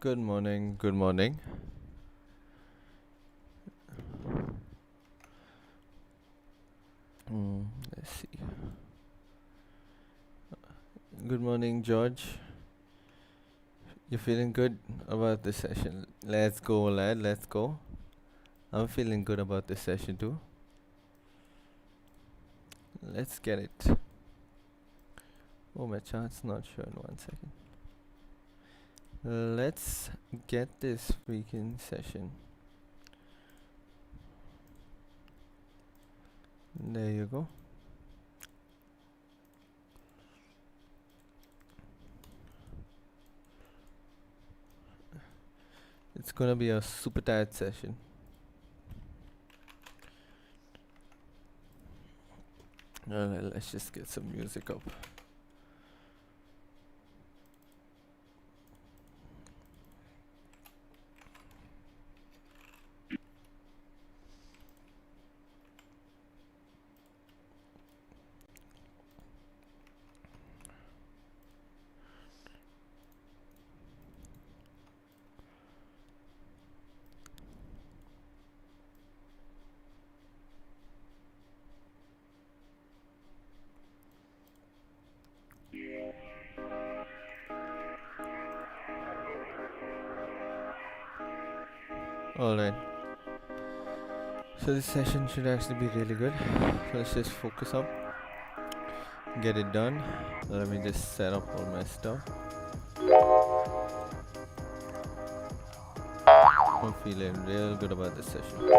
Good morning, good morning. Let's see. Good morning, George. You feeling good about this session? Let's go, lad, let's go. I'm feeling good about this session too. Let's get it. Oh, my chart's not showing. 1 second. Let's get this freaking session. There you go. It's gonna be a super tight session. Let's just get some music up. Alright. So this session should actually be really good. So let's just focus up. Get it done. Let me just set up all my stuff. I'm feeling real good about this session.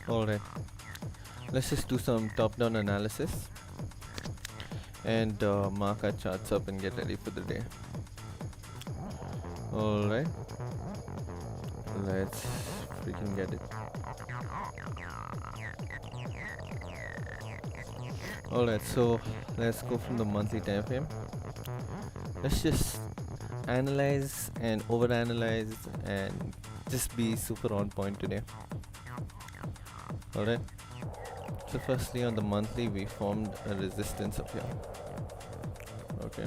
Alright, let's just do some top-down analysis and mark our charts up and get ready for the day. Alright, let's freaking get it. Alright, so let's go from the monthly time frame. Let's just analyze and overanalyze and just be super on point today. Alright, so firstly on the monthly we formed a resistance up here. Okay,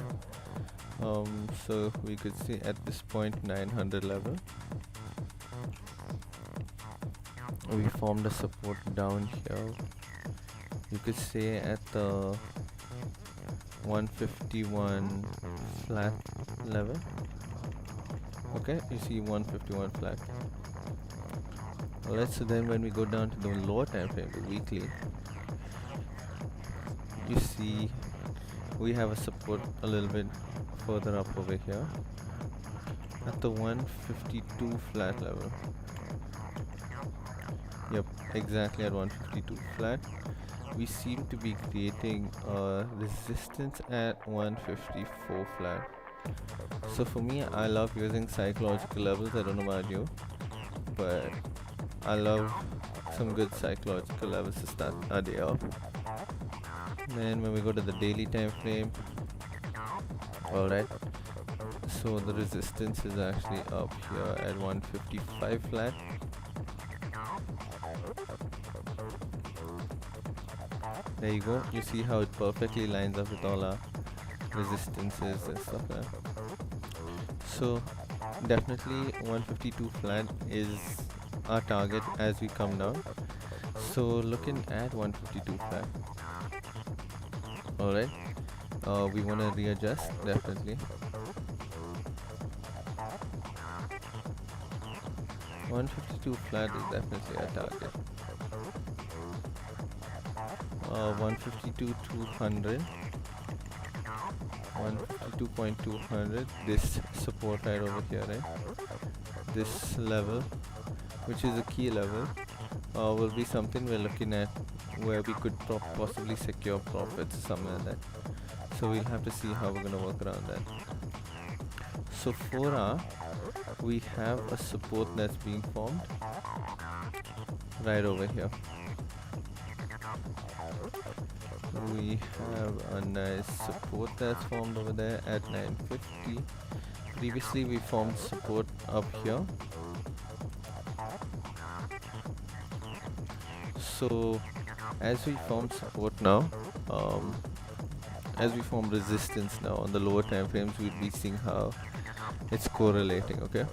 so we could see at this point 900 level we formed a support down here. You could say at the 151 flat level. Okay, you see 151 flat. Alright, so then when we go down to the lower time frame, the weekly, you see we have a support a little bit further up over here at the 152 flat level. Yep, exactly at 152 flat. We seem to be creating a resistance at 154 flat. So for me, I love using psychological levels. I don't know about you, but I love some good psychological levels to start our day off. Then when we go to the daily time frame, alright, so the resistance is actually up here at 155 flat. There you go, you see how it perfectly lines up with all our resistances and stuff like that. So definitely 152 flat is our target as we come down. So looking at 152 flat, alright, we want to readjust definitely. 152 flat is definitely our target. 152 200, 152.200, this support right over here, right? This level, which is a key level, will be something we're looking at where we could possibly secure profits or something like that. So we'll have to see how we're going to work around that. So for our we have a support that's being formed right over here. We have a nice support that's formed over there at 950. Previously we formed support up here, so as we form support now, as we form resistance now on the lower time frames, we'll be seeing how it's correlating. Okay,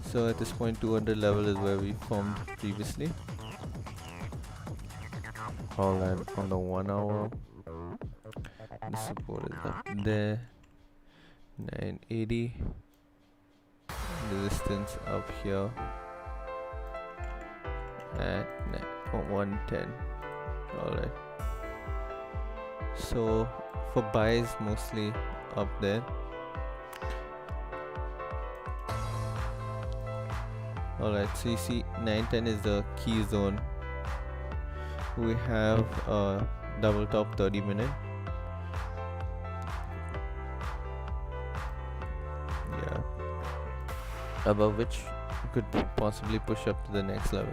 so at this point 200 level is where we formed previously. Alright, on the 1 hour the support is up there, 980, resistance up here at 110. Alright, so for buys mostly up there. Alright, so you see 910 is the key zone. We have a double top 30-minute. Yeah, above which you could possibly push up to the next level.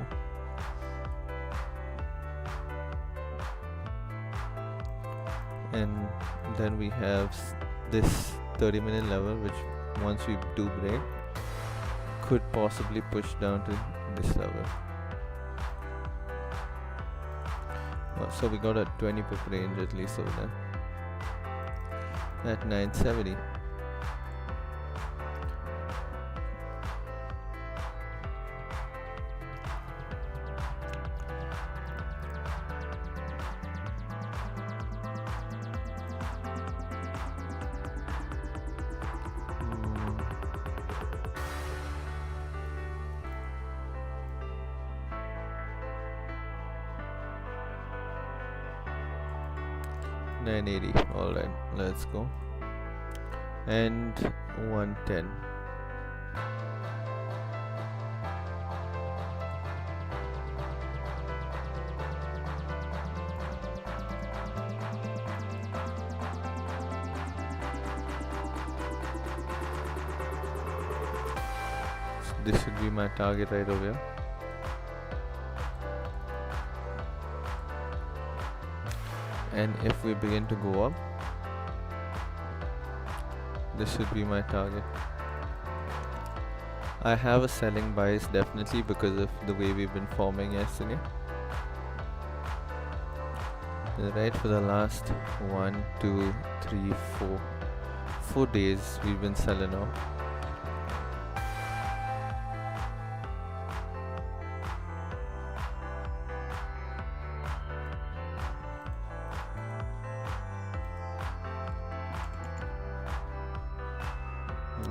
And then we have this 30-minute level, which once we do break could possibly push down to this level. So we got a 20 pip range at least over there at 970. $980. Alright, let's go. And 110. So this should be my target right over here. And if we begin to go up, this should be my target. I have a selling bias definitely because of the way we've been forming yesterday. Right, for the last 1, 2, 3, 4 days we've been selling off.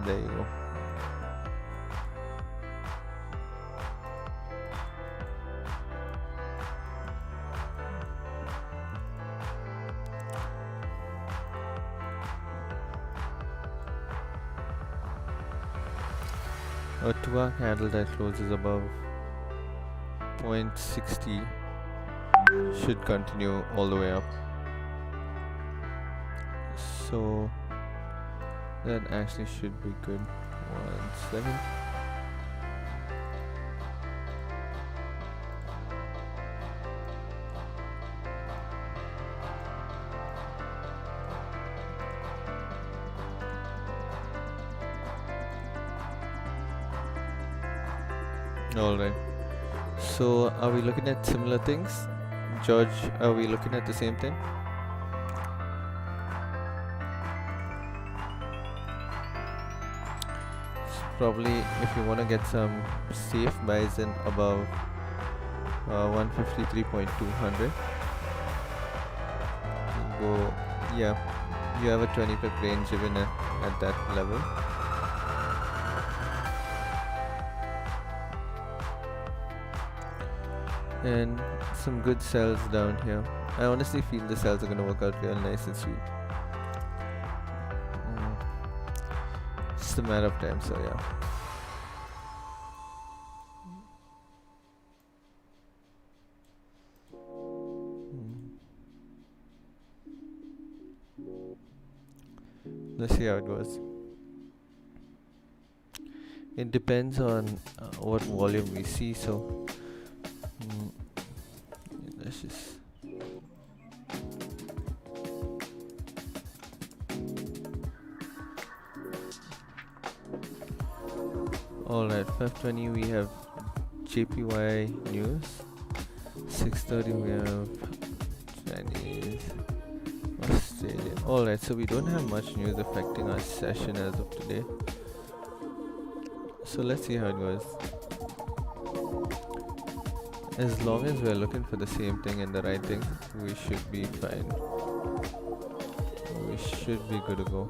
There you go. A 2-hour candle that closes above 0.60 should continue all the way up. So that actually should be good. 1 second. Alright, so are we looking at similar things? George, are we looking at the same thing? Probably if you want to get some safe buys in above 153.200, go, yeah, you have a 20 pip range even at that level. And some good sells down here. I honestly feel the sells are going to work out real nice and sweet. It's a matter of time, so yeah. Let's see how it goes. It depends on what volume we see. So mm, let's just all right. 5:20 we have JPY news. 6:30 we have Chinese, Australia. All right. So we don't have much news affecting our session as of today. So let's see how it goes. As long as we're looking for the same thing and the right thing, we should be fine. We should be good to go.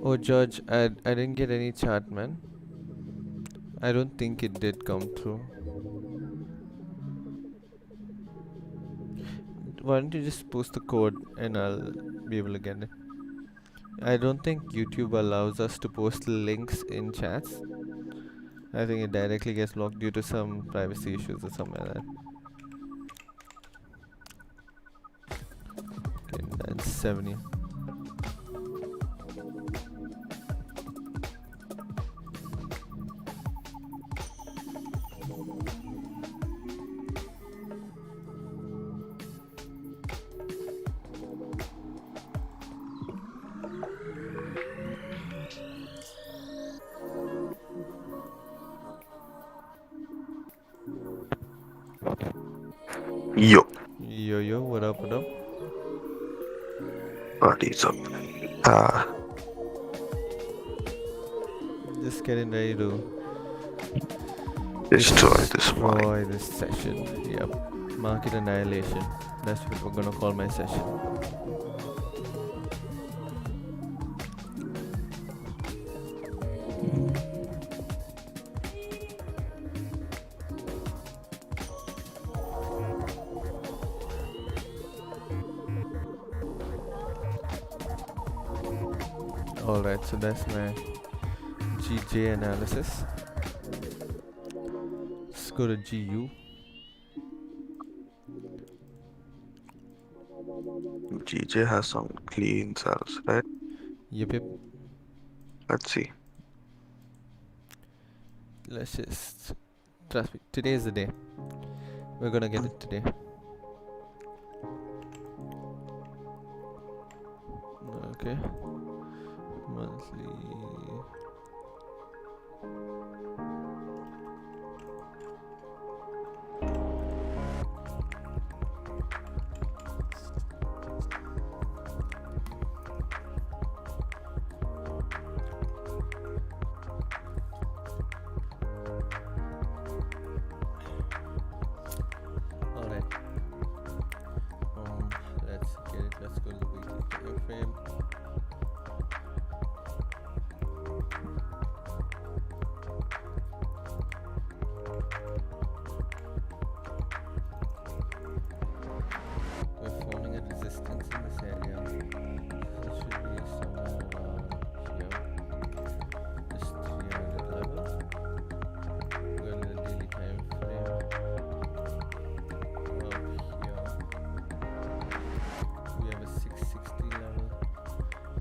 Oh, George, I didn't get any chart, man. I don't think it did come through. Why don't you just post the code and I'll be able to get it? I don't think YouTube allows us to post links in chats. I think it directly gets blocked due to some privacy issues or something like that. Okay, that's 70. Yo, Yo, what up, what up? what is up? Just getting ready to Destroy this mine. destroy this session. Yep. Market annihilation. That's what we're gonna call my session. Alright, so that's my GJ analysis. Let's go to GU. GJ has some clean cells, right? Yep. Let's see. Let's just trust me. Today is the day. We're gonna get it today. Okay. Monthly. Alright. Let's get it. Let's go to the weekly time frame. We're forming a resistance in this area. So it should be somewhere around here. This 300 level. We're in the daily time frame. Up here. We have a 660 level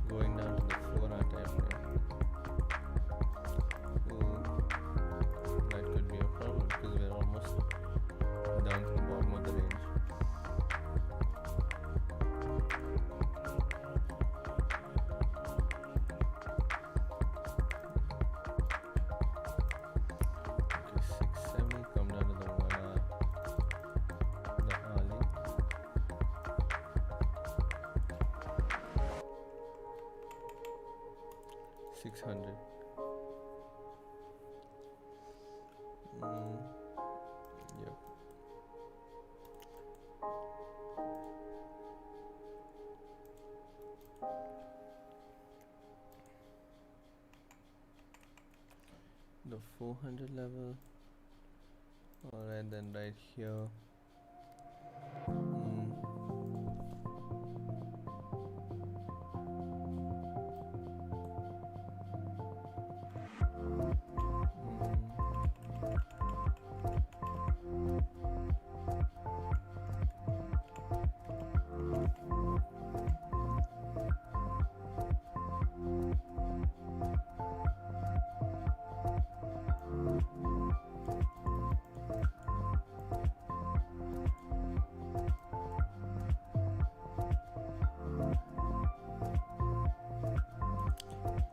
going down to the 4-hour time frame. Oh, that could be a problem because we're almost down to the bottom of the range. Okay, 670 come down to the 1 hour, the hourly. $600. 400 level. Alright, then right here. Mm.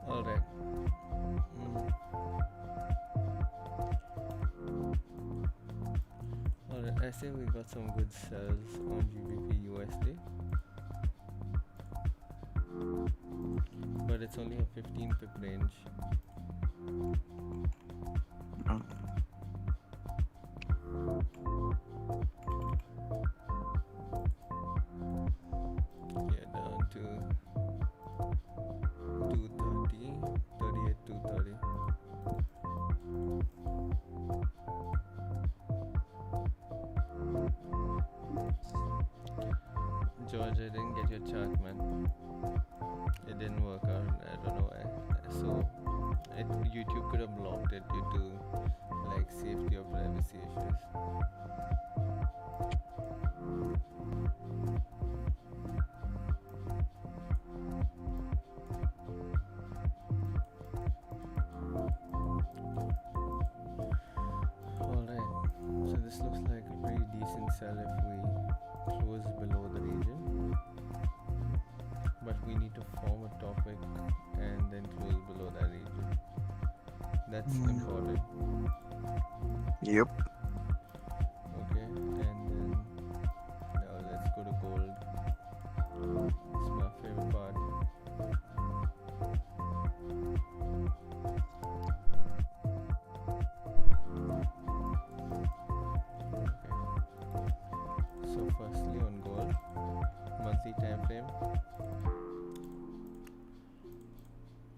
Alright. Alright, I say we got some good sells on GBP USD, but it's only a 15 pip range. Mm. Yeah, down to 230, 38, 230. George, I didn't get your chart, man. It didn't work out. I don't know why. So, YouTube could have blocked it due to like safety or privacy issues. Alright, so this looks like a pretty decent sell if we close below the region. But we need to form a topic and then close below that region. That's important. Yep. Okay, and then now let's go to gold. It's my favorite part. Okay. So firstly on gold, monthly time frame.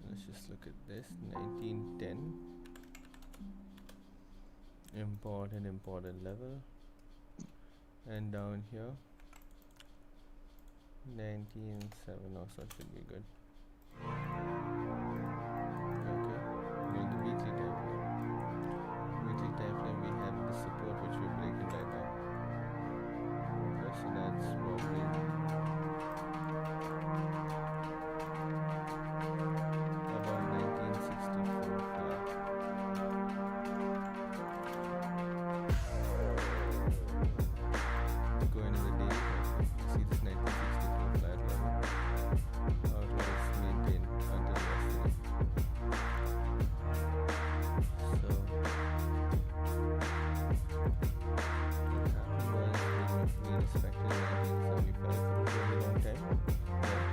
Let's just look at this 1910. Important level, and down here 19.7 also should be good. Okay, go to the weekly time frame. Weekly time frame, we have the support which we're breaking right now. Okay, so that's probably about 1964 flat. Go into the day, see this 1964 flat level. How it was maintained until yesterday. So what happened was we respected 1975 for a very long time, right?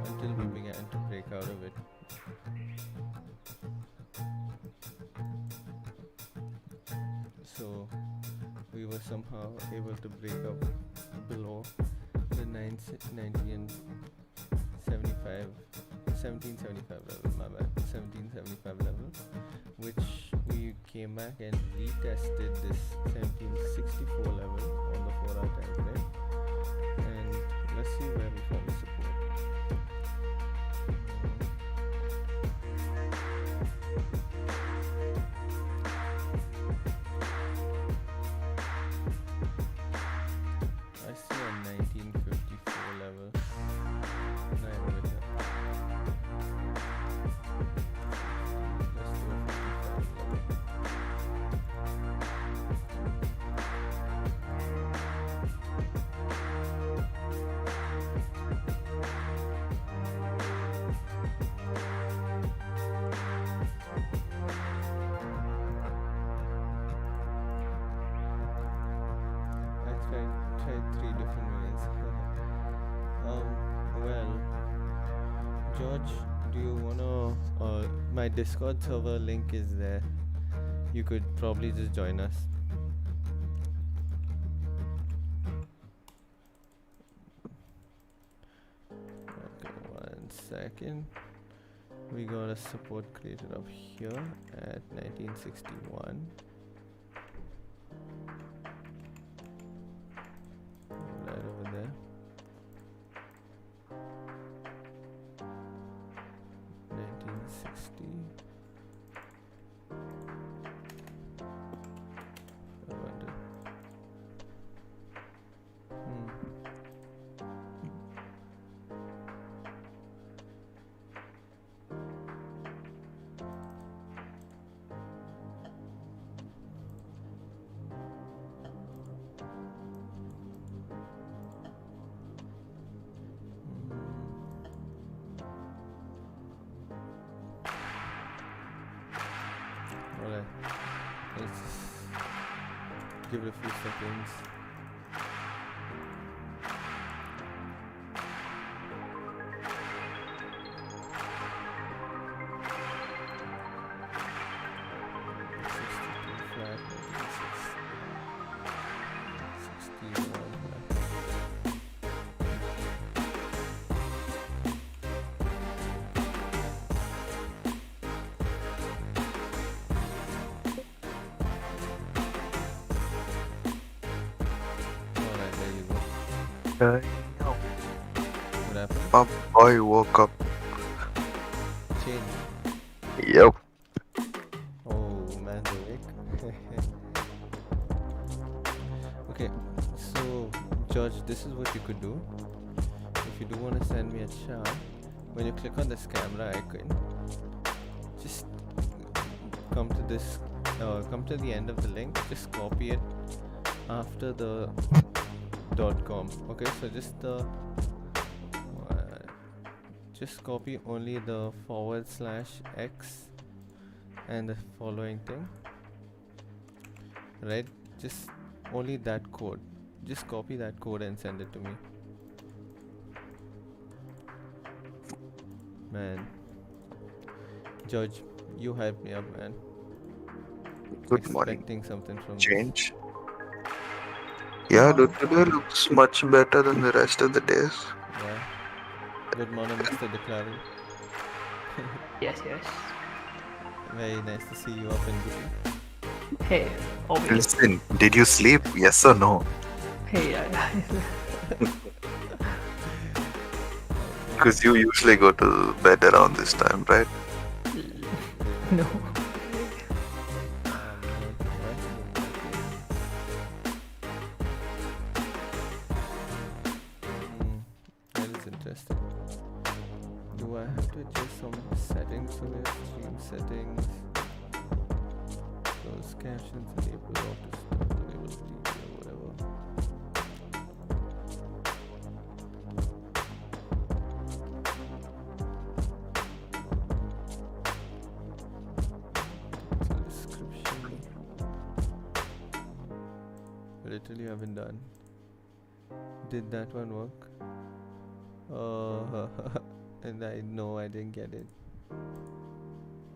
Until we began to break out of it. So we were somehow able to break up below the 1775 level, my bad, 1775 level, which we came back and retested this 1764 level on the 4-hour time frame, and let's see where we form the support. I see a 1954 level. Right over here. Let's do a 55 level. I tried 3 different ways. Well, George, do you wanna? My Discord server link is there. You could probably just join us. Okay, 1 second. We got a support created up here at 1961. Right over there. 1960. I wonder. Alright, let's just give it a few seconds. Flat, 61 flat. Alright, there you go. What happened? My boy woke up. Change. Yep. Oh, man's awake. Okay, so George, this is what you could do. If you do want to send me a chart, when you click on this camera icon, just come to this, come to the end of the link, just copy it after the .com. Okay, so just copy only the /x and the following thing, right? Just only that code, just copy that code and send it to me. Man, George, you hyped me up, man. Good morning. Expecting something from this. Change. Yeah, dude, today looks much better than the rest of the days. Yeah. Good morning, Mr. Declaring. Yes. Very nice to see you up and busy. Hey, always. Listen, did you sleep? Yes or no? Hey, Because you usually go to bed around this time, right? no. That is interesting. Do I have to adjust some settings over here? Stream settings. Close captions, enable auto stop, enable TV or whatever. So description. Literally haven't done. Did that one work? And I know I didn't get it.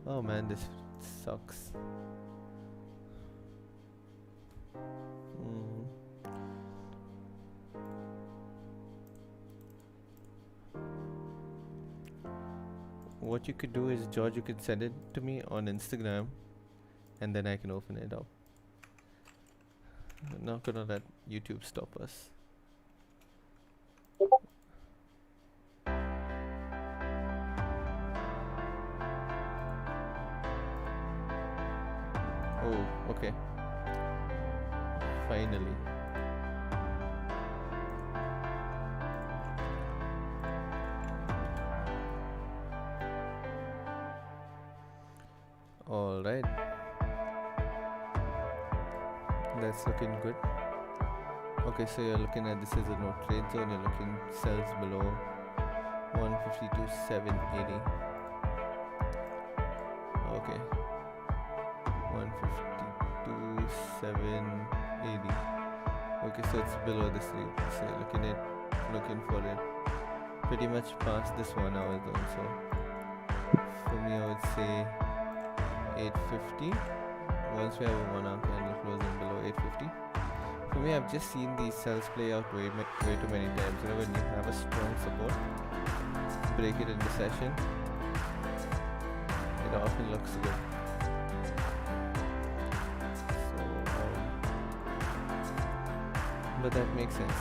Oh man, this sucks. What you could do is, George, you could send it to me on Instagram and then I can open it up. I'm not gonna let YouTube stop us. Oh, okay. Finally. All right. That's looking good. Okay, so you're looking at this is a no trade zone. You're looking sells below 152.780. Okay. 152.780. Okay, so it's below this rate. So you're looking for it pretty much past this 1 hour zone. So for me, I would say 850. Once we have a 1 hour candle closing below 850. For me, I've just seen these cells play out way too many times. You know, when you have a strong support, break it in the session, often looks good. So, but that makes sense.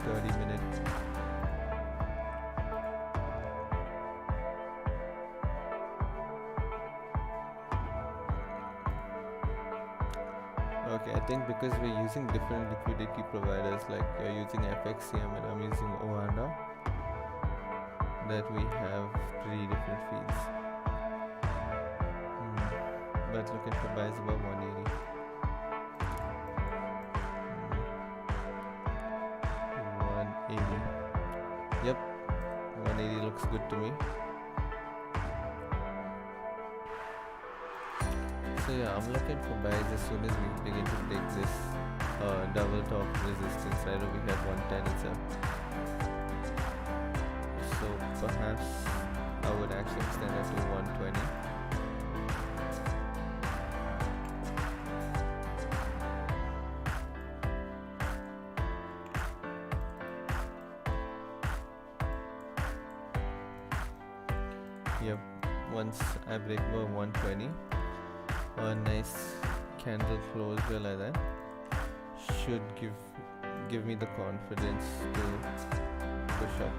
30-minute. Okay, I think because we're using different liquidity providers, like you're using FXCM and I'm using OANDA, that we have pretty different feeds. But looking for buys above 180. 180. Yep, 180 looks good to me. So yeah, I'm looking for buys as soon as we begin to break this double top resistance right over here at 110 itself. So perhaps I would actually extend it to 120. Yep, once I break above 120, a nice candle closure like that should give me the confidence to push up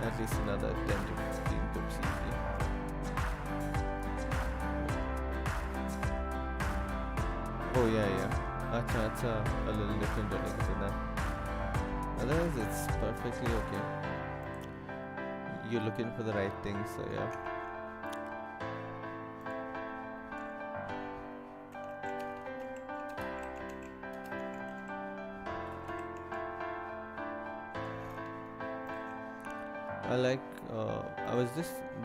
at least another 10 to 15 pips easily. Oh yeah, it's a little different because of that. Otherwise it's perfectly okay. You're looking for the right thing, so yeah.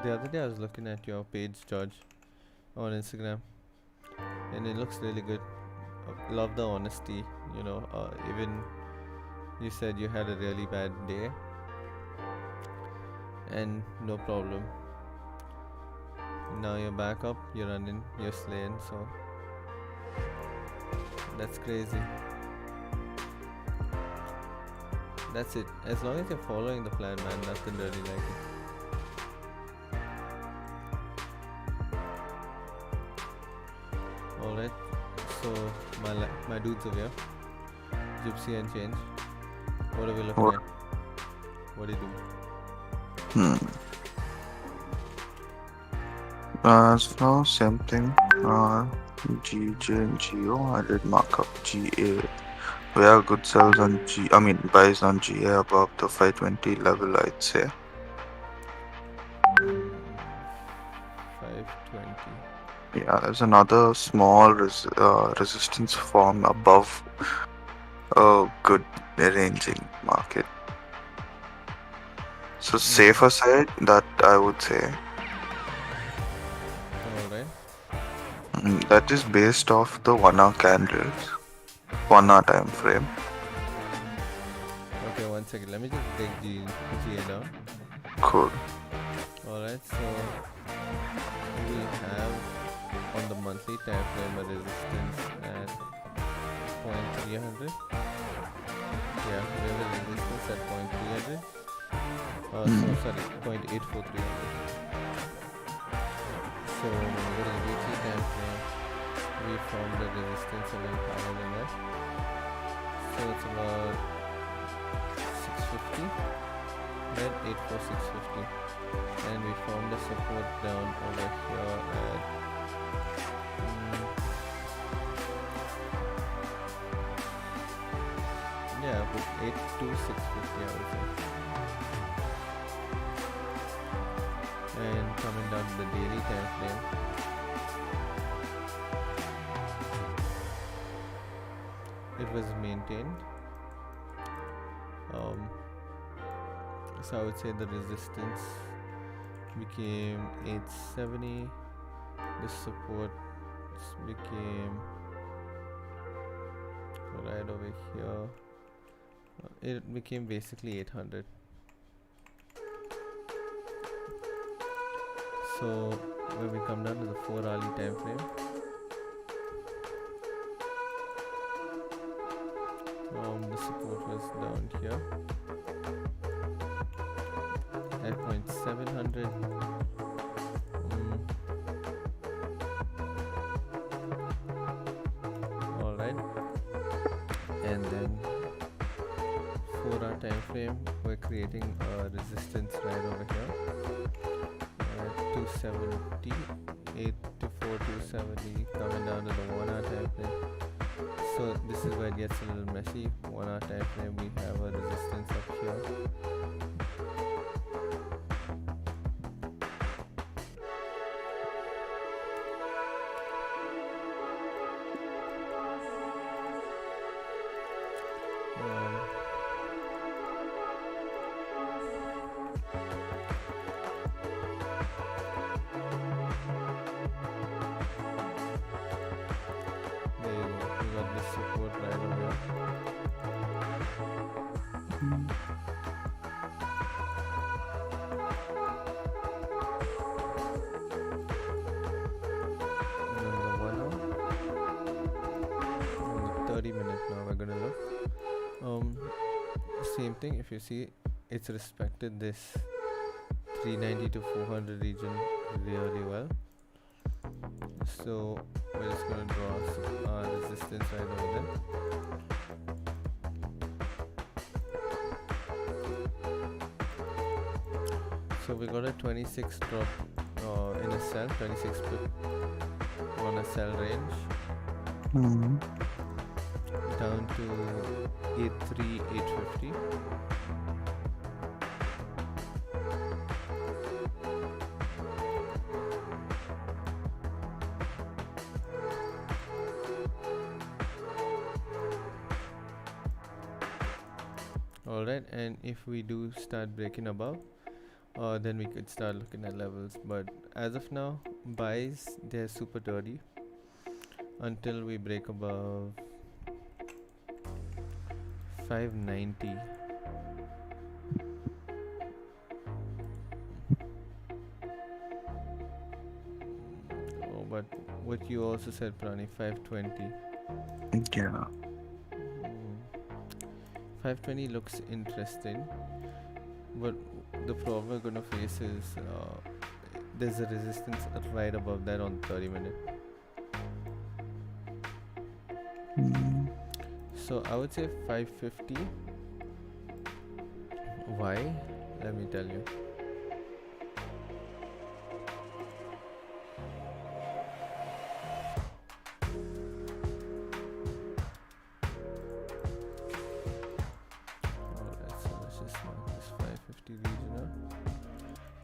The other day I was looking at your page, George, on Instagram, and it looks really good. Love the honesty, even you said you had a really bad day, and no problem. Now you're back up, you're running, you're slaying, so that's crazy. That's it. As long as you're following the plan, man, nothing really like it. Alright, so my dudes are here. Gypsy and Change. What are we looking at? What do you do? As now, same thing. GJ and GO, I did mark up GA. We have good sells on buys on GA above the 520 level, I'd say. 520. Yeah, there's another small resistance form above a good ranging market. So safer side, that I would say. Alright. That is based off the 1 hour candles. 1 hour time frame. Okay, 1 second. Let me just take GA down. Cool. Alright, so we have on the monthly time frame a resistance at 0.300. Yeah, we have a resistance at 0.300. Sorry, 0.84300. So when we go to the weekly time frame, we formed a resistance a little higher than that. So it's about 650. Then 84650. And we formed a support down over here at with 82650, I would say. And coming down to the daily time frame, it was maintained. So I would say the resistance became 870. The support became right over here. It became basically 800. So when we come down to the 4 hourly time frame, the support was down here at 0.300. 700. All right, and then 4-hour time frame, we're creating a resistance right over here at 270, 8 to 4, 270, coming down to the 1-hour time frame. So this is where it gets a little messy. 1-hour time frame, we have a resistance up here. There you go. We got this support right over here. And then the 1 hour. And the 30-minute now we're gonna look. Same thing. If you see, it's respected this 390 to 400 region really well. So we're just gonna draw resistance right over there. So we got a 26 drop in a sell, 26 pip on a sell range down to 83, 850. Alright, and if we do start breaking above, then we could start looking at levels. But as of now, buys, they're super dirty until we break above 590. Oh, but what you also said, Prani, 520. Yeah. 520 looks interesting, but the problem we're gonna face is there's a resistance right above that on 30-minute. So I would say 550. Why? Let me tell you.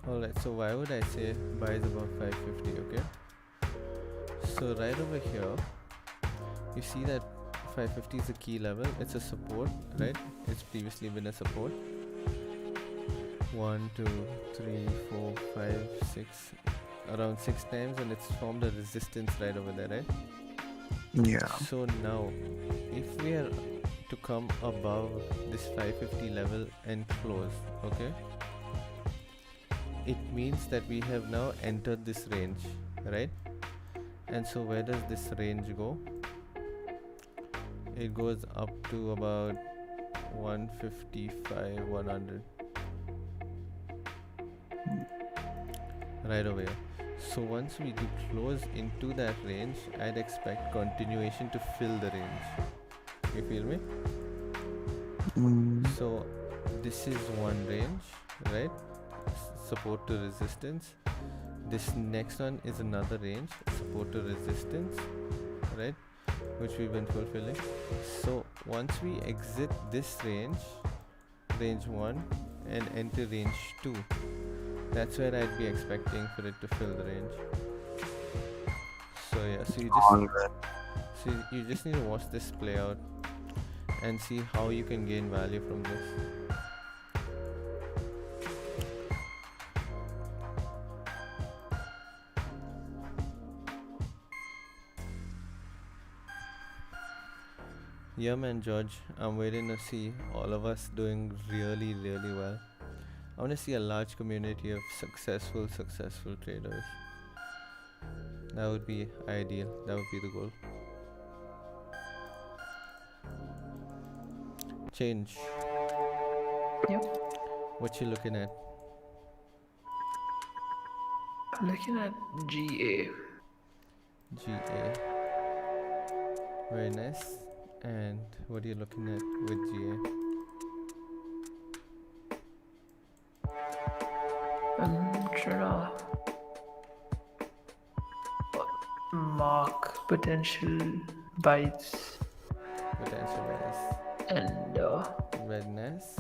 Alright, so why would I say buys above 550? Okay, so right over here you see that 550 is a key level. It's a support, right? It's previously been a support. 1, 2, 3, 4, 5, 6, around 6 times, and it's formed a resistance right over there, right? Yeah. So now if we are to come above this 550 level and close, okay, it means that we have now entered this range, right? And so where does this range go? It goes up to about 155, 100, right over here. So once we do close into that range, I'd expect continuation to fill the range. You feel me? So this is one range, right? Support to resistance. This next one is another range, support to resistance, right, which we've been fulfilling. So once we exit this range, range 1, and enter range 2, that's where I'd be expecting for it to fill the range. So yeah, so you just need to watch this play out and see how you can gain value from this. Yeah man, George, I'm waiting to see all of us doing really well. I want to see a large community of successful traders. That would be ideal. That would be the goal. Change. Yep. What you looking at? Looking at GA. GA. Very nice. And what are you looking at with GA? I'm trying to mark potential bites Potential buys. and Very nice.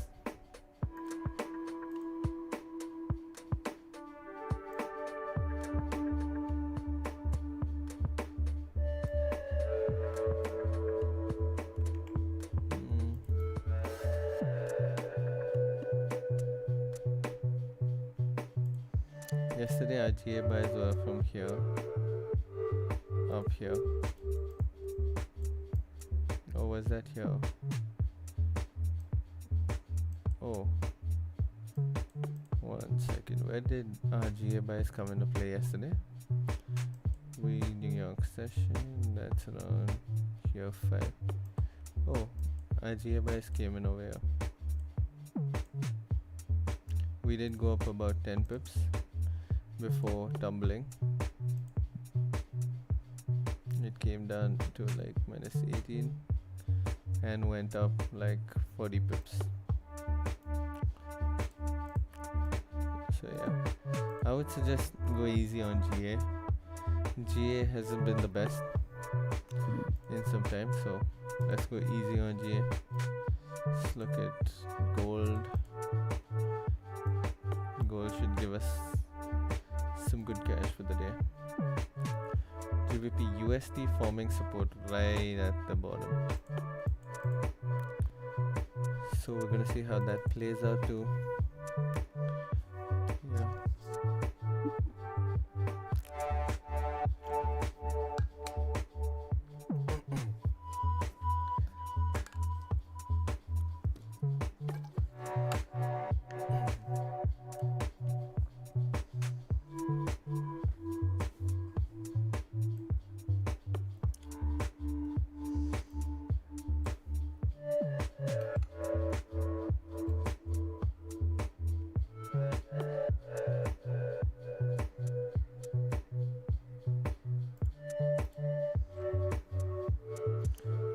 Mm. Yesterday our GA buys were from here up here. Or was that here? Oh, 1 second. Where did our GA buys come into play yesterday? We New York session. That's around here 5. Oh, our GA buys came in over here. We did go up about 10 pips before tumbling. It came down to like minus 18 and went up like 40 pips. So yeah, I would suggest go easy on GA. GA hasn't been the best in some time, so let's go easy on GA. Let's look at gold. Gold should give us some good cash for the day. GBP USD forming support right at the bottom. So we're gonna see how that plays out too. Yeah.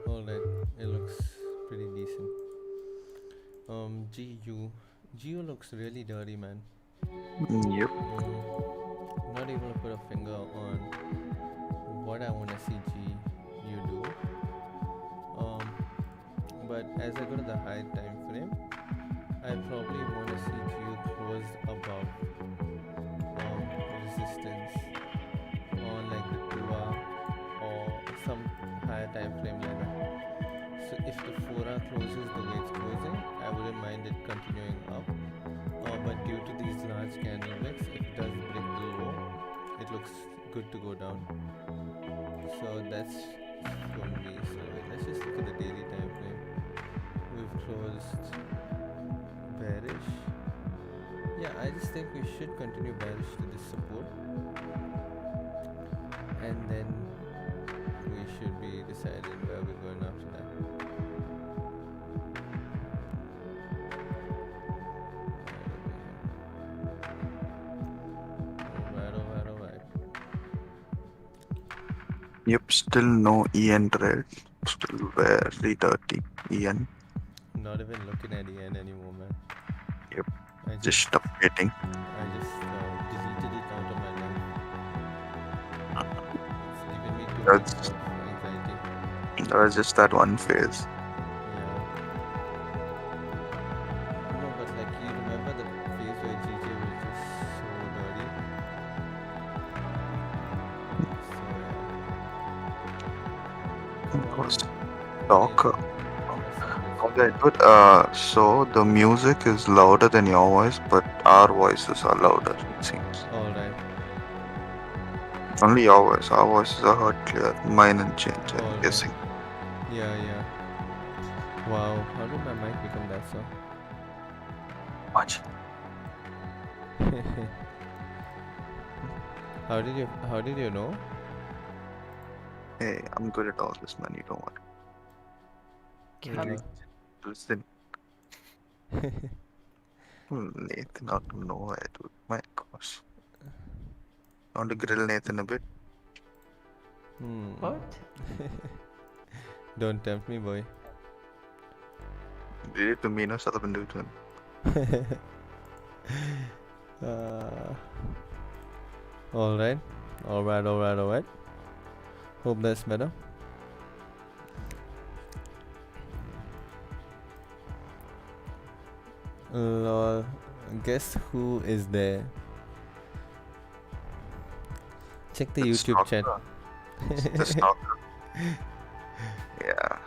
Alright, it looks pretty decent. GU looks really dirty, man. Yep. Not able to put a finger on what I want to see GU do. But as I go to the high time frame, I probably want to see GU close above resistance on like the 2 hour or some higher time frame like that. So if the 4 hour closes the way it's closing, I wouldn't mind it continuing up. But due to these large candle wicks, if it does break the low, it looks good to go down. So that's for me. So let's just look at the daily time frame. We've closed bearish. Yeah, I just think we should continue bearish to this support, and then we should be deciding where we're going after that. Alright. Yep, still no EN trade. Still very dirty EN. Not even looking at EN anymore, man. Yep. I Just updating. deleted it out of my life. It's giving me too That's- much of anxiety. That was just that one phase. Yeah. No, but like you remember the phase where GJ was just so dirty. So yeah. It was Really talker. trust me. Okay, but so the music is louder than your voice, but our voices are louder, it seems. Alright. Only your voice. Our voices are heard clear. Mine and change, I'm Alright. guessing. Yeah. Wow, how did my mic become that so? Much. How did you know? Hey, I'm good at all this, man. You don't worry. Listen. Nathan, out of nowhere, dude. My gosh. I want to grill Nathan a bit. What? Don't tempt me, boy. Did it to me, no? Shut up and do it to him. Alright. Alright. Hope that's better. Lol. Guess who is there? Check the The YouTube chat. stalker. The stalker. Yeah.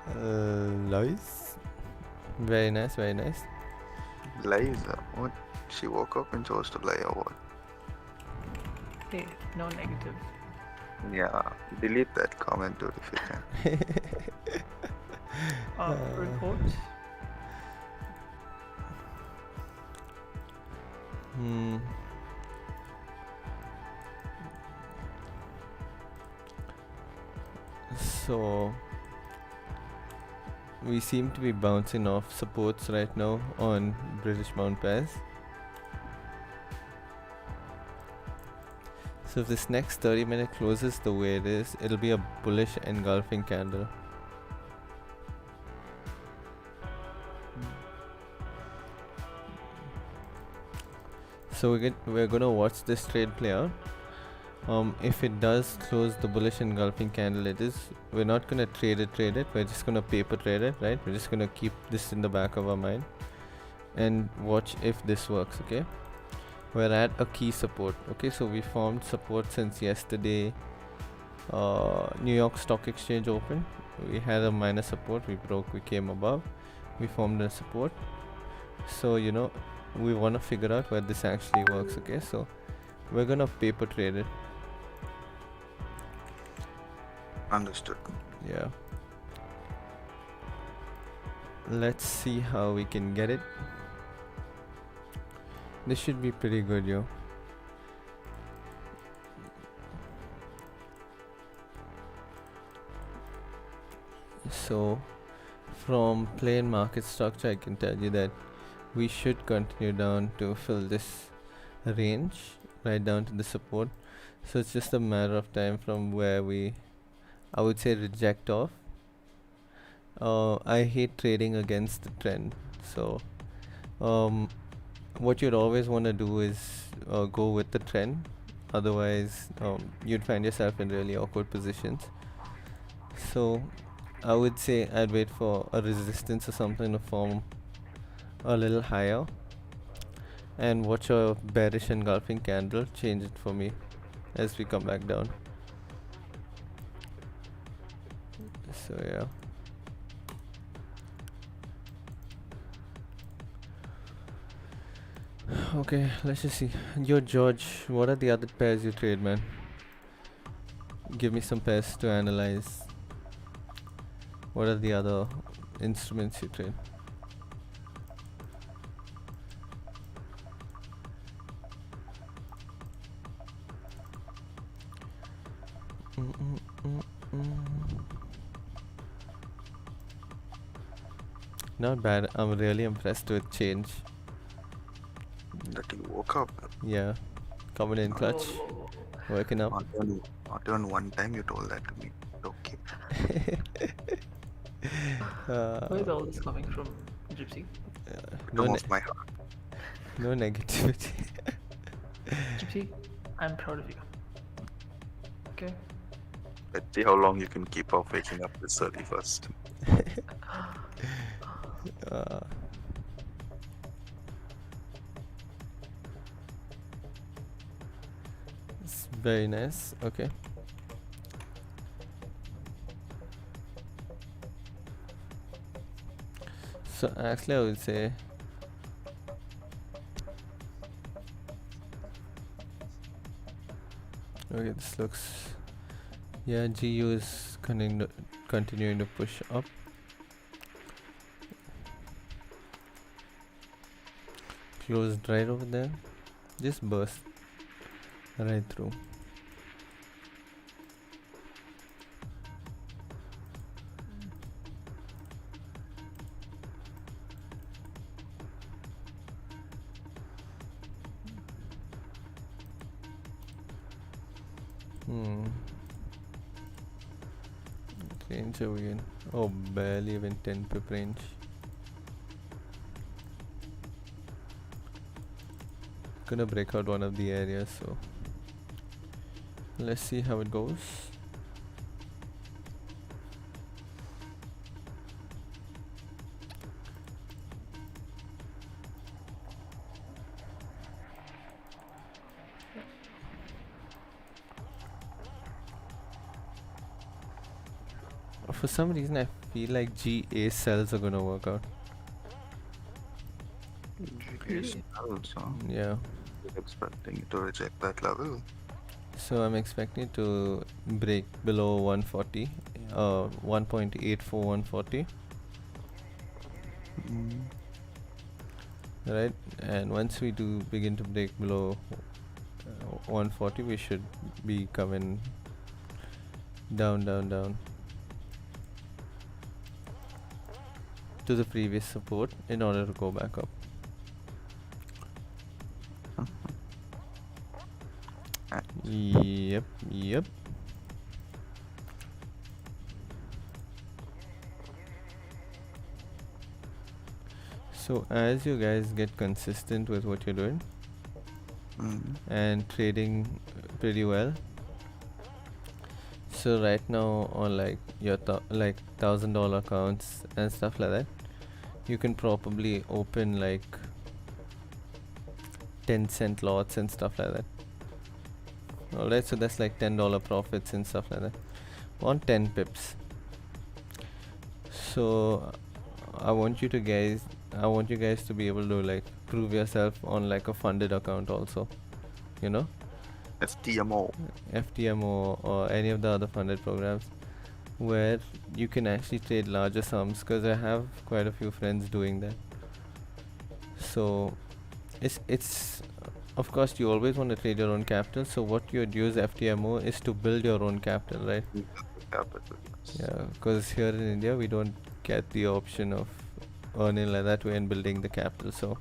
Nice. Very nice. Lies. What? She woke up and chose to lie or what? Hey, no negative. Yeah. Delete that comment, dude, if you can. Report. So we seem to be bouncing off supports right now on British Pound pairs. So if this next 30-minute closes the way it is, it'll be a bullish engulfing candle. So we're gonna watch this trade play out. If it does close the bullish engulfing candle, we're not gonna trade it. We're just gonna paper trade it, right? We're just gonna keep this in the back of our mind and watch if this works. Okay, we're at a key support. Okay, so we formed support since yesterday. New York Stock Exchange open. We had a minor support. We broke. We came above. We formed a support. So we want to figure out where this actually works. Okay, so we're gonna paper trade it. Understood. Yeah. Let's see how we can get it. This should be pretty good, yo. So from plain market structure, I can tell you that we should continue down to fill this range right down to the support. So it's just a matter of time from where I would say reject off. I hate trading against the trend. So what you'd always want to do is go with the trend. Otherwise you'd find yourself in really awkward positions. So I would say I'd wait for a resistance or something to form a little higher and watch a bearish engulfing candle change it for me as we come back down. So yeah. Okay, let's just see. Yo, George, what are the other pairs you trade, man? Give me some pairs to analyze. What are the other instruments you trade? Not bad. I'm really impressed with change. That you woke up. Yeah, coming in clutch, working up. Not even one time you told that to me. Okay. Where is all this coming from, Gypsy? No, Almost my heart. no negativity. Gypsy, I'm proud of you. Okay. Let's see how long you can keep up waking up this early first. It's very nice. Okay. So actually I would say okay, this looks, yeah, GU is continuing to push up. Closed right over there, just burst right through. Hmm. Range again. Oh, barely even 10 pip range. Gonna break out one of the areas, so let's see how it goes. For some reason, I feel like GA cells are gonna work out. GA also. Yeah. Expecting it to reject that level. So I'm expecting to break below 140, 1.84 140, Mm. right? And once we do begin to break below 140, we should be coming down, down, down to the previous support in order to go back up. Yep, yep. So as you guys get consistent with what you're doing Mm. and trading pretty well, so right now on like your like $1,000 accounts and stuff like that, you can probably open like 10-cent lots and stuff like that. Alright, so that's like $10 profits and stuff like that on 10 pips. So I want you guys to be able to like prove yourself on like a funded account also, you know, FTMO. FTMO or any of the other funded programs where you can actually trade larger sums, because I have quite a few friends doing that. So it's of course you always want to trade your own capital, so what you'd use FTMO is to build your own capital, right? Capital. Yes. Yeah, because here in India we don't get the option of earning like that way and building the capital. So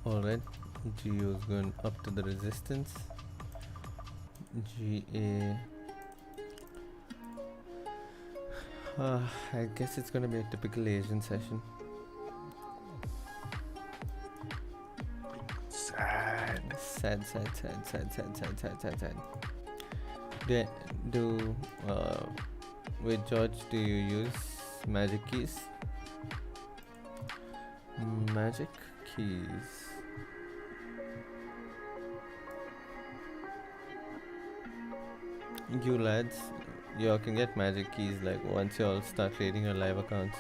alright, GU is going up to the resistance. GA, I guess it's gonna be a typical Asian session. Sad. Sad, sad, sad, sad, sad, sad, sad, sad, sad. Do wait, George, do you use magic keys? Magic keys. You lads, you all can get magic keys like once you all start trading your live accounts.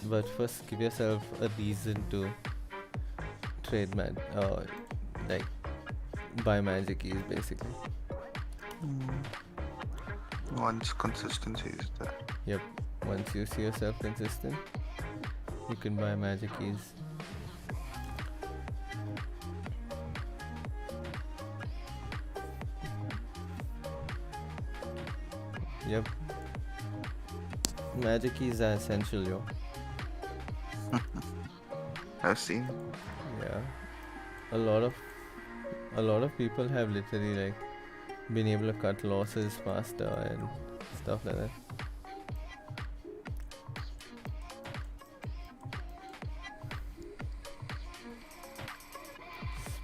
But first, give yourself a reason to trade like buy magic keys basically. Once consistency is there. Yep. Once you see yourself consistent, you can buy magic keys. Yep. Magic keys are essential, yo. I've seen. Yeah. A lot of people have literally like been able to cut losses faster and stuff like that.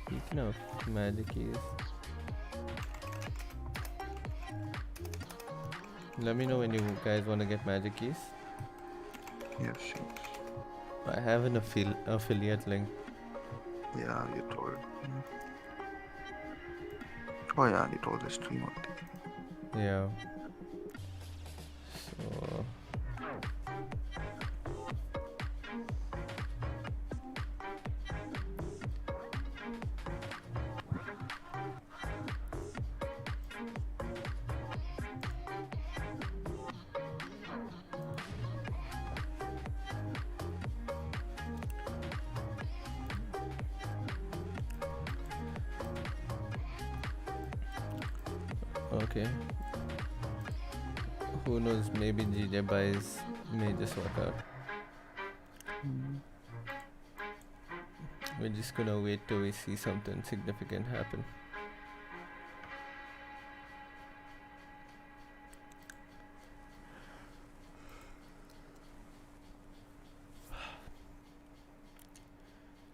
Speaking of magic keys, let me know when you guys want to get magic keys. Yes, yes. I have an affiliate link. Yeah, you told. Oh yeah, you told the stream on Yeah. So Okay. Who knows? Maybe GJ buys may just work out. We're just gonna wait till we see something significant happen.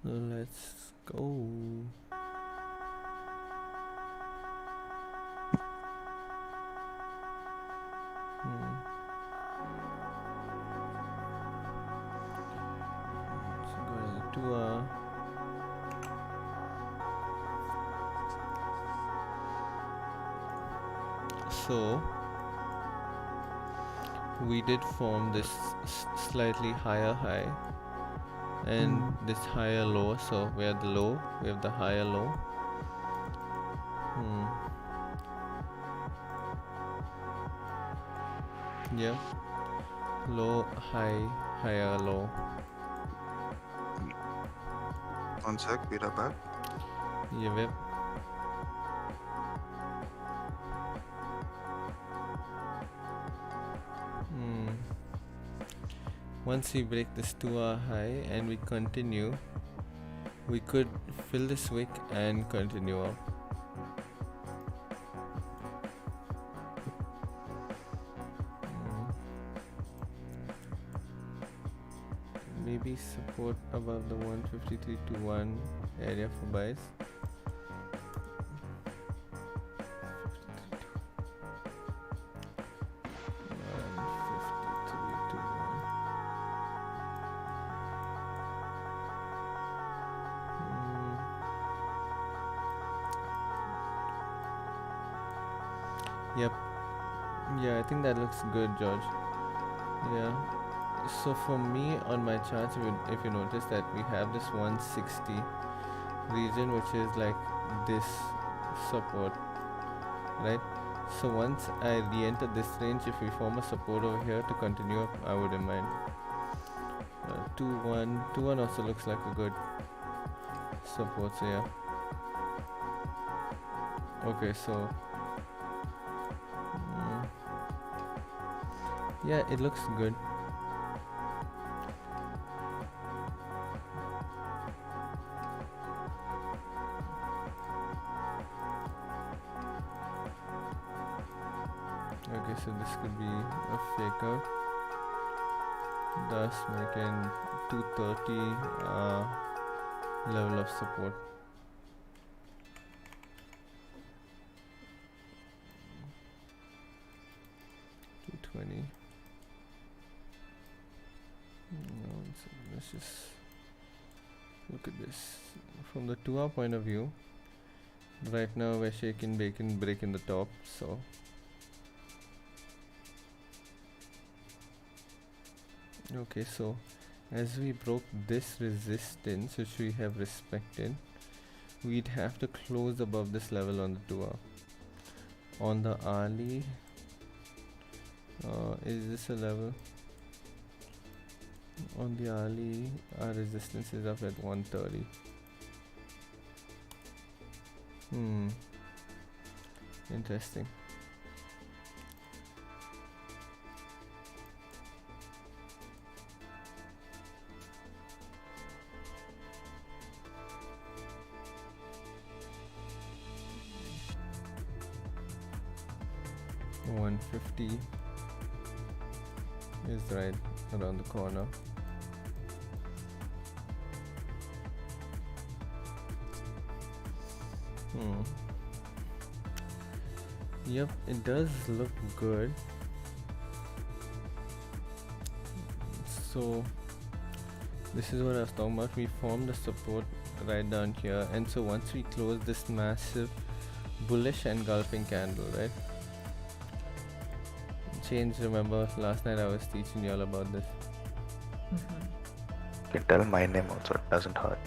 Let's go. So go to the 2 hour. So we did form this slightly higher high and this higher low. So we have the low, we have the higher low. Yeah, low, high, higher, low. One sec, be right back. Yeah, once we break this 2 hour high and we continue, we could fill this wick and continue up. Maybe support above the 153.21 area for buys. Yep. Yeah, I think that looks good, George. Yeah. So for me on my charts, if you notice that we have this 160 region, which is like this support, right? So once I re-enter this range, if we form a support over here to continue up, I wouldn't mind. 2-1 also looks like a good support. So yeah. Okay, so yeah, it looks good. Okay, so this could be a fake out, thus making 230 level of support. Let's just look at this from the 2 hour point of view. Right now we're shaking, baking, breaking the top. So okay, so as we broke this resistance, which we have respected, we'd have to close above this level on the 2 hour. On the hourly, is this a level? On the hourly, our resistance is up at 130. Interesting. $150 is right around the corner. Yep, it does look good. So this is what I was talking about. We formed the support right down here, and so once we close this massive bullish engulfing candle, right? Change, remember last night I was teaching you all about this. You can tell my name also, it doesn't hurt.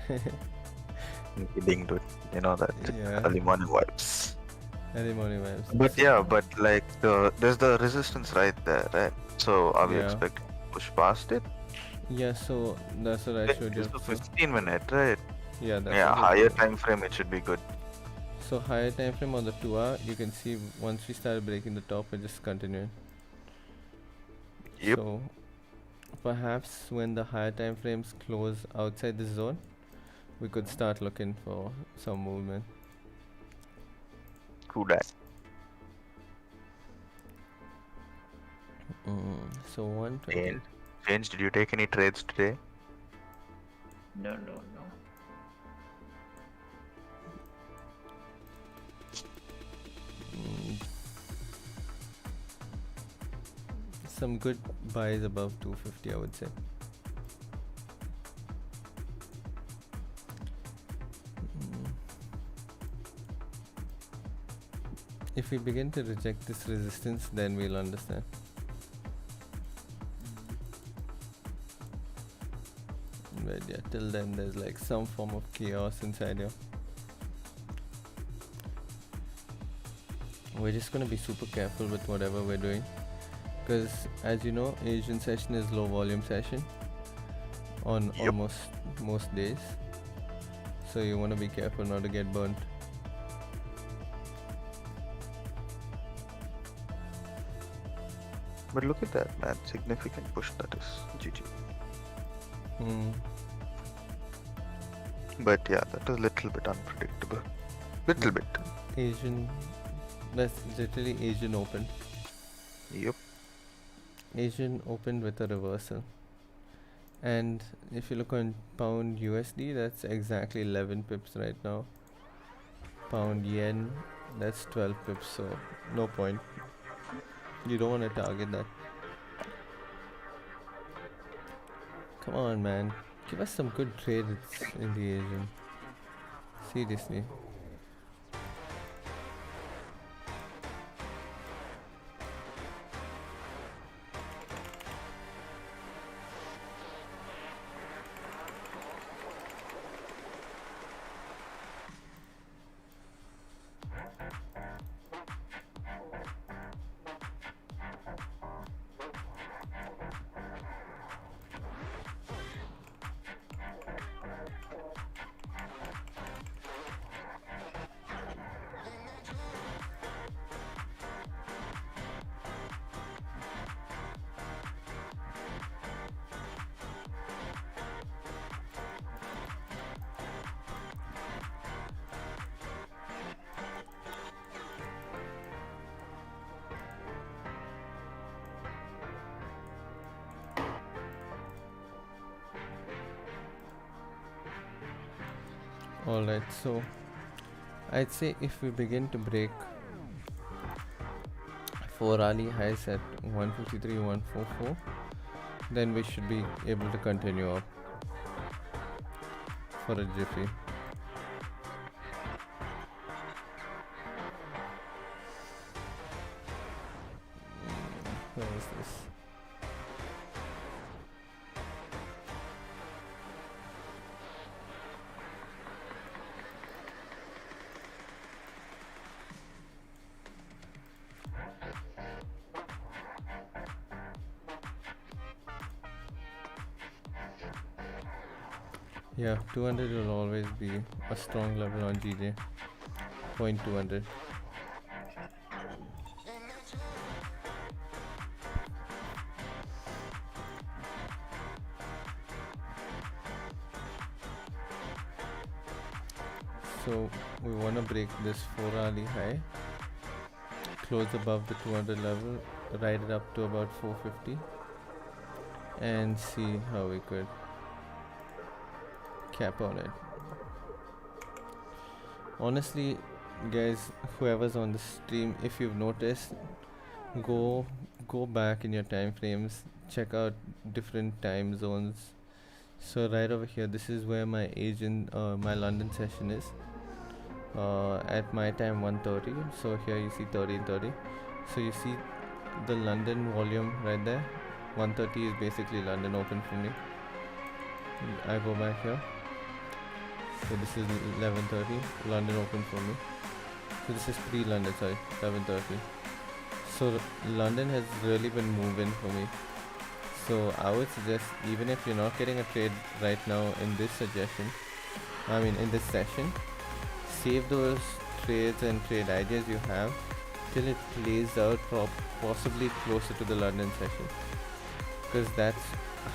I'm kidding, dude. You know that. Yeah. Early morning vibes. Early morning vibes. But yeah, but like there's the resistance right there, right? So are we expecting to push past it? Yeah, so that's what I showed you. It's the 15 minute, right? Yeah, that's higher time frame it should be good. So higher time frame on the 2 hour, you can see once we started breaking the top, we're just continuing. Yep. So perhaps when the higher time frames close outside this zone, we could start looking for some movement. True that. So 120. James, did you take any trades today? No. Some good buys above 250, I would say. If we begin to reject this resistance, then we'll understand. But yeah, till then there's like some form of chaos inside here. We're just gonna be super careful with whatever we're doing, because as you know, Asian session is low volume session on Yep. almost most days, so you want to be careful not to get burnt. But look at that, man. Significant push, that is. GG. But yeah, that was a little bit unpredictable. Little bit. Asian, that's literally Asian open. Yep. Asian opened with a reversal, and if you look on pound USD, that's exactly 11 pips right now. Pound yen, that's 12 pips, so no point. You don't want to target that. Come on, man, give us some good trades in the Asian. Seriously. Alright, so I'd say if we begin to break 4 hourly highs at 153, 144, then we should be able to continue up for a jiffy. Where is this? Yeah, 200 will always be a strong level on GJ. 0.200. So we want to break this 4 hourly high, close above the 200 level, ride it up to about 450, and see how we could cap on it. Honestly, guys, whoever's on the stream, if you've noticed, go back in your time frames, check out different time zones. So right over here, this is where my my London session is. At my time 1:30. So here you see 30 and 30. So you see the London volume right there. 1:30 is basically London open for me. I go back here. So this is 11:30, London open for me. So this is pre-London, sorry, 11:30. So London has really been moving for me. So I would suggest, even if you're not getting a trade right now in this session, save those trades and trade ideas you have till it plays out possibly closer to the London session, because that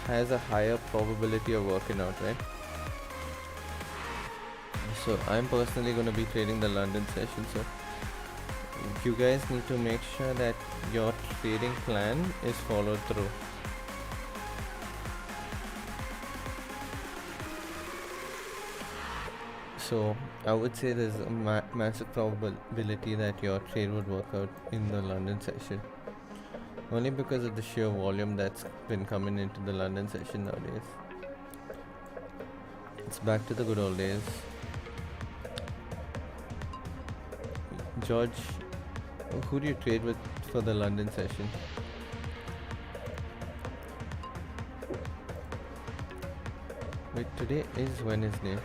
has a higher probability of working out, right? So I'm personally going to be trading the London session, so you guys need to make sure that your trading plan is followed through. So I would say there's a massive probability that your trade would work out in the London session, only because of the sheer volume that's been coming into the London session nowadays. It's back to the good old days. George, who do you trade with for the London session? Wait, today is Wednesday.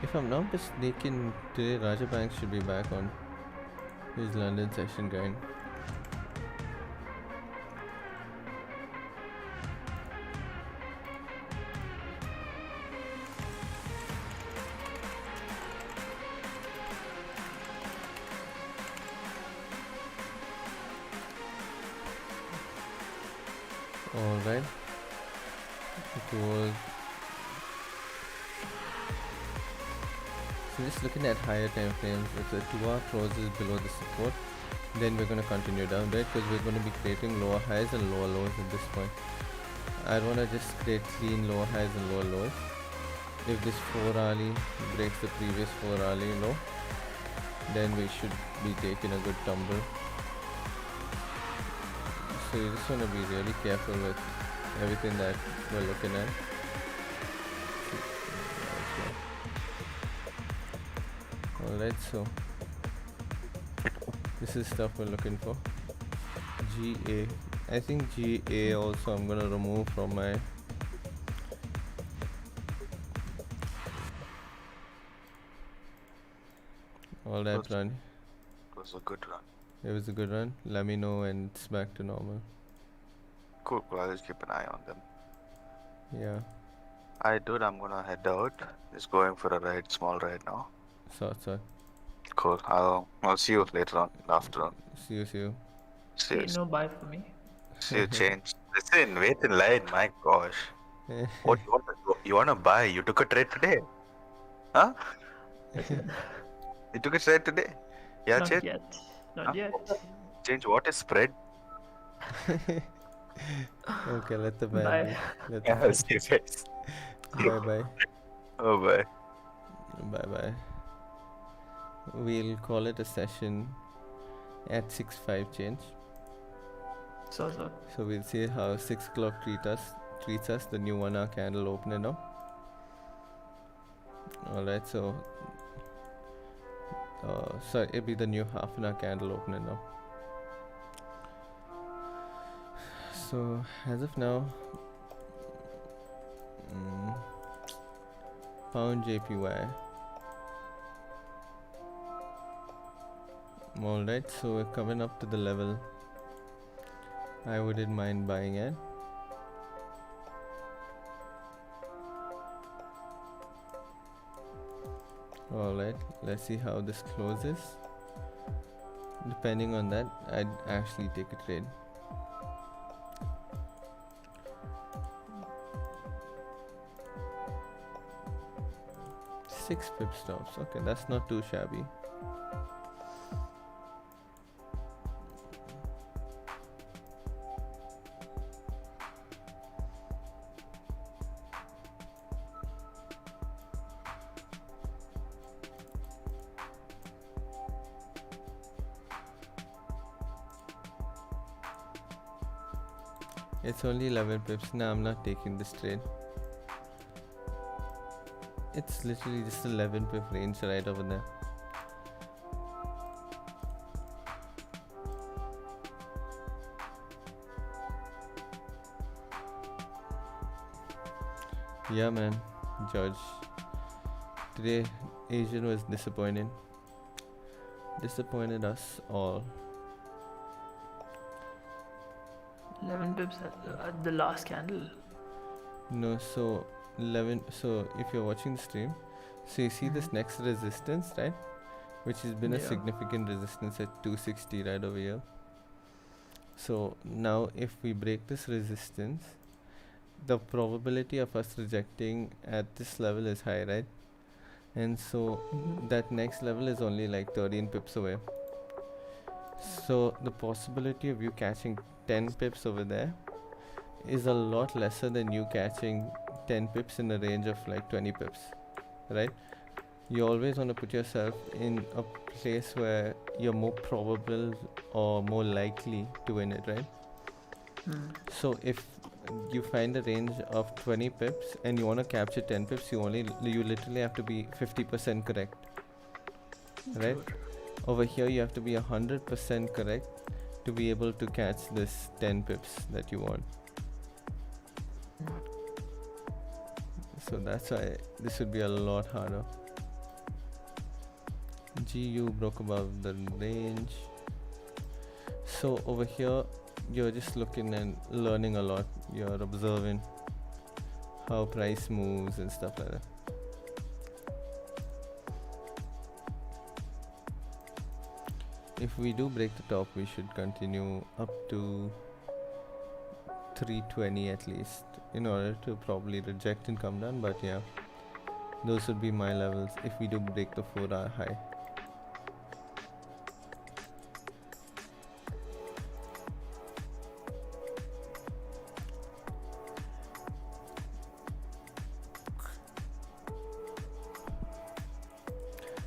If I'm not mistaken, today Raja Bank should be back on his London session grind. Alright. It was. So just looking at higher time frames, if the 2-hour closes below the support, then we're going to continue down, right? Because we're going to be creating lower highs and lower lows at this point. I want to just create clean lower highs and lower lows. If this 4-hourly breaks the previous 4-hourly low, then we should be taking a good tumble. So you just want to be really careful with everything that we're looking at. Alright, so this is stuff we're looking for. GA. I think GA also I'm gonna remove from my Alright, run. It was a good run. It was a good run. Let me know when it's back to normal. Cool, I'll just keep an eye on them. Yeah. Alright, dude, I'm gonna head out. Just going for a ride, small ride now. Sort. Cool. I'll see you later on in the afternoon. See you. See you. Okay, no bye for me. See you change. Listen, wait in line. My gosh. What you wanna buy? You took a trade today? Huh? You took a trade today? Yeah, Not Chet? yet. Not Huh? yet. Change what is spread? Okay, let the bad Bye. be. Let the Yeah, see you guys. bye. Oh, bye. Bye. We'll call it a session at 6:05 change. So. So we'll see how 6 o'clock treats us, the new 1-hour candle opening now. Alright, so sorry, it'll be the new half-an-hour candle opening now. So as of now, pound JPY. Alright, so we're coming up to the level I wouldn't mind buying at. Alright, let's see how this closes. Depending on that, I'd actually take a trade. Six pip stops. Okay, that's not too shabby. It's only 11 pips. Now I'm not taking this trade. It's literally just 11 pip range right over there. Yeah, man, George. Today, Asian was disappointing. Disappointed us all. 11 pips at the last candle. No, so 11. So if you're watching the stream, so you see this next resistance, right? which has been a Yeah. significant resistance at 260 right over here. So now if we break this resistance, the probability of us rejecting at this level is high, right? And so that next level is only like 13 pips away. So the possibility of you catching 10 pips over there is a lot lesser than you catching 10 pips in a range of like 20 pips, right? You always want to put yourself in a place where you're more probable or more likely to win it, right? So if you find a range of 20 pips and you want to capture 10 pips, you literally have to be 50% correct, right? Sure. Over here you have to be 100% correct to be able to catch this 10 pips that you want. So that's why this would be a lot harder. GU broke above the range. So over here you're just looking and learning a lot. You're observing how price moves and stuff like that. If we do break the top, we should continue up to 320 at least in order to probably reject and come down. But yeah, those would be my levels if we do break the 4-hour high.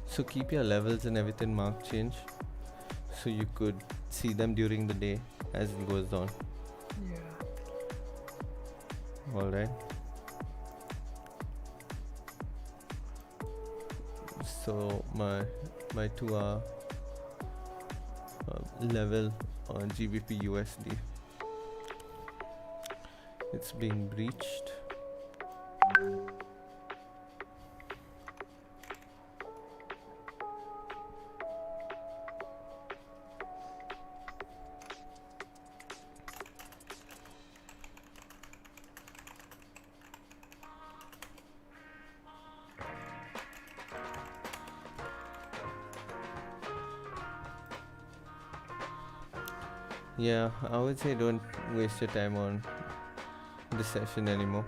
So keep your levels and everything mark change so you could see them during the day as it goes on. Yeah. Alright. So my 2-hour level on GBP USD, it's being breached. Yeah, I would say don't waste your time on this session anymore.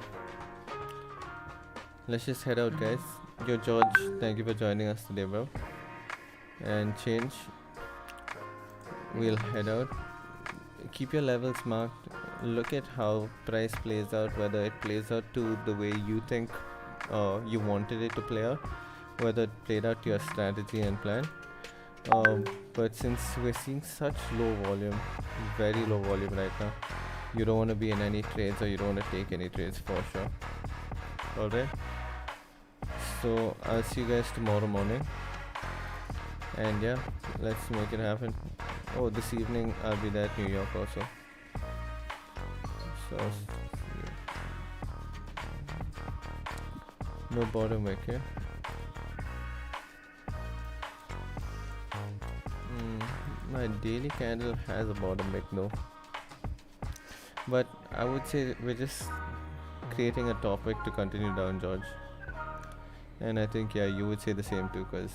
Let's just head out, guys. Yo, George, thank you for joining us today, bro. And change, we'll head out. Keep your levels marked. Look at how price plays out, whether it plays out to the way you think you wanted it to play out, whether it played out to your strategy and plan. But since we're seeing such low volume, very low volume right now, you don't want to be in any trades, or you don't want to take any trades for sure. Alright, so I'll see you guys tomorrow morning, and yeah, let's make it happen. Oh, this evening I'll be there at New York also, so no bottom wick here. My daily candle has a bottom wick though, but I would say we're just creating a top wick to continue down, George. And I think, yeah, you would say the same too, because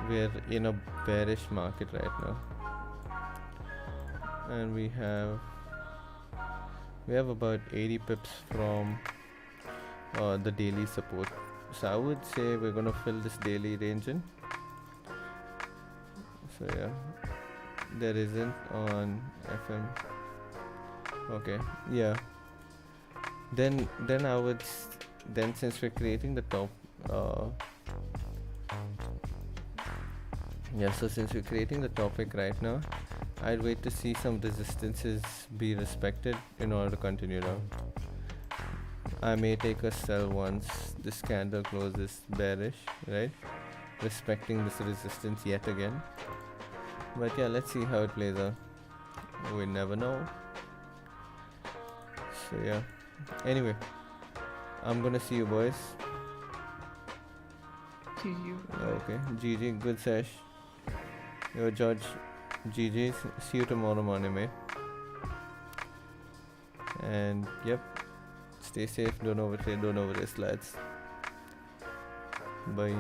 we're in a bearish market right now, and we have about 80 pips from the daily support. So I would say we're gonna fill this daily range in. So yeah, there isn't on FM. Okay, yeah. Then I would then, since we're creating the top, yeah. So since we're creating the topic right now, I'd wait to see some resistances be respected in order to continue down. I may take a sell once this candle closes bearish, right? Respecting this resistance yet again. But yeah, let's see how it plays out. We never know. So yeah. Anyway, I'm gonna see you boys. See you. Okay. GG, good sesh. Yo, George. GG. See you tomorrow morning, mate. And yep. Stay safe. Don't overtrade. Don't overrisk, lads. Bye.